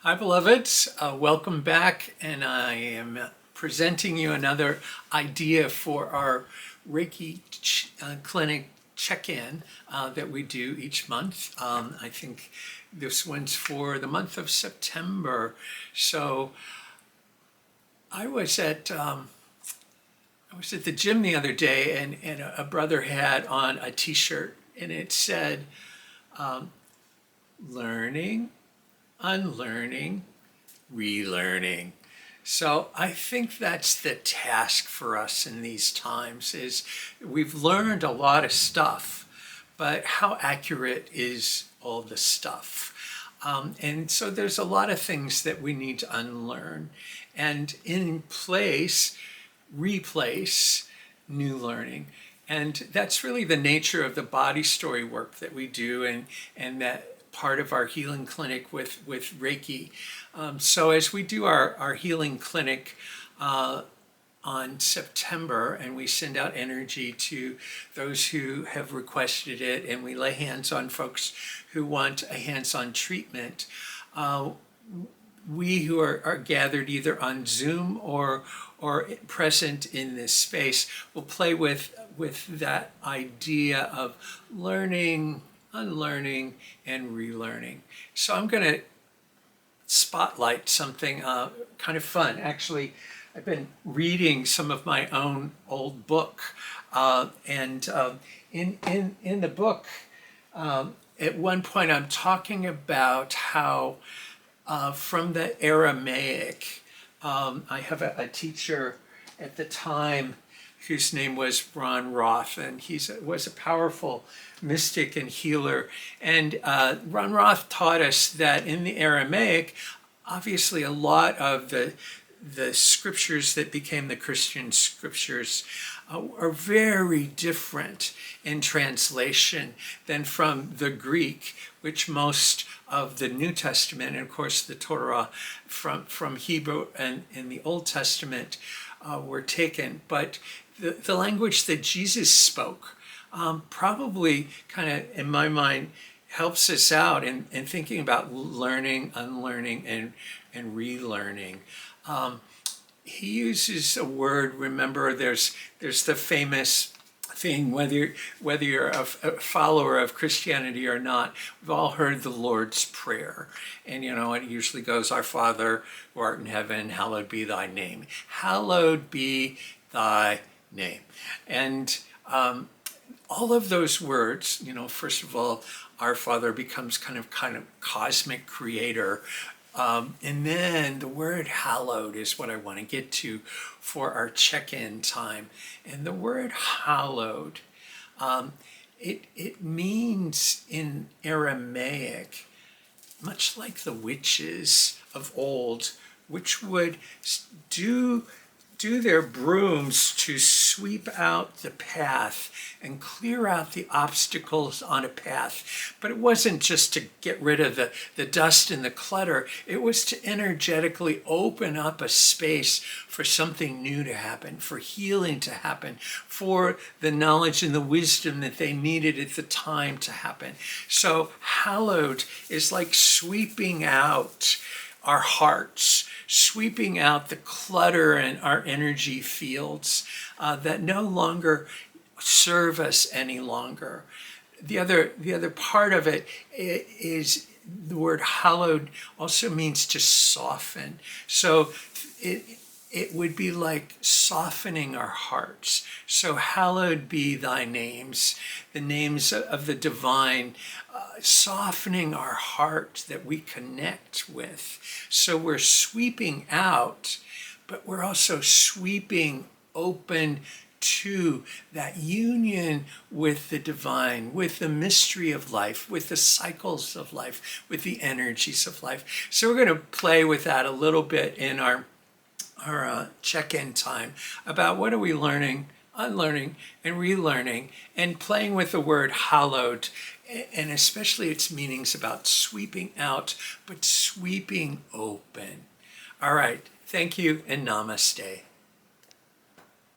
Hi, beloveds. Welcome back, and I am presenting you another idea for our Reiki clinic check-in that we do each month. I think this one's for the month of September. So I was at the gym the other day, and a brother had on a T-shirt, and it said, "Learning, unlearning, relearning." So I think that's the task for us in these times is we've learned a lot of stuff, but how accurate is all the stuff? And so there's a lot of things that we need to unlearn and in place, replace new learning. And that's really the nature of the body story work that we do and that part of our healing clinic with Reiki. So as we do our healing clinic on September, and we send out energy to those who have requested it, and we lay hands on folks who want a hands-on treatment, we who are gathered either on Zoom or present in this space will play with that idea of learning, unlearning, and relearning. So I'm going to spotlight something kind of fun. Actually, I've been reading some of my own old book, and in the book, at one point I'm talking about how from the Aramaic, I have a teacher at the time whose name was Ron Roth, and he was a powerful mystic and healer. And Ron Roth taught us that in the Aramaic, obviously a lot of the scriptures that became the Christian scriptures are very different in translation than from the Greek, which most of the New Testament, and of course the Torah from Hebrew and in the Old Testament were taken. But the language that Jesus spoke probably kind of, in my mind, helps us out in thinking about learning, unlearning, and relearning. He uses a word, remember, there's the famous thing, whether you're a follower of Christianity or not, we've all heard the Lord's Prayer. And it usually goes, "Our Father who art in heaven, hallowed be thy name." Hallowed be thy name. And all of those words, first of all, our Father becomes kind of cosmic creator. And then the word hallowed is what I want to get to for our check-in time. And the word hallowed, it means in Aramaic, much like the witches of old, which would do their brooms to sweep out the path and clear out the obstacles on a path. But it wasn't just to get rid of the dust and the clutter. It was to energetically open up a space for something new to happen, for healing to happen, for the knowledge and the wisdom that they needed at the time to happen. So hallowed is like sweeping out our hearts, sweeping out the clutter in our energy fields that no longer serve us any longer. The other part of it is the word hallowed also means to soften. So it would be like softening our hearts. So hallowed be thy names, the names of the divine, softening our heart that we connect with. So we're sweeping out, but we're also sweeping open to that union with the divine, with the mystery of life, with the cycles of life, with the energies of life. So we're going to play with that a little bit in our check-in time about what are we learning, unlearning, and relearning, and playing with the word hallowed, and especially its meanings about sweeping out, but sweeping open. All right, thank you and namaste.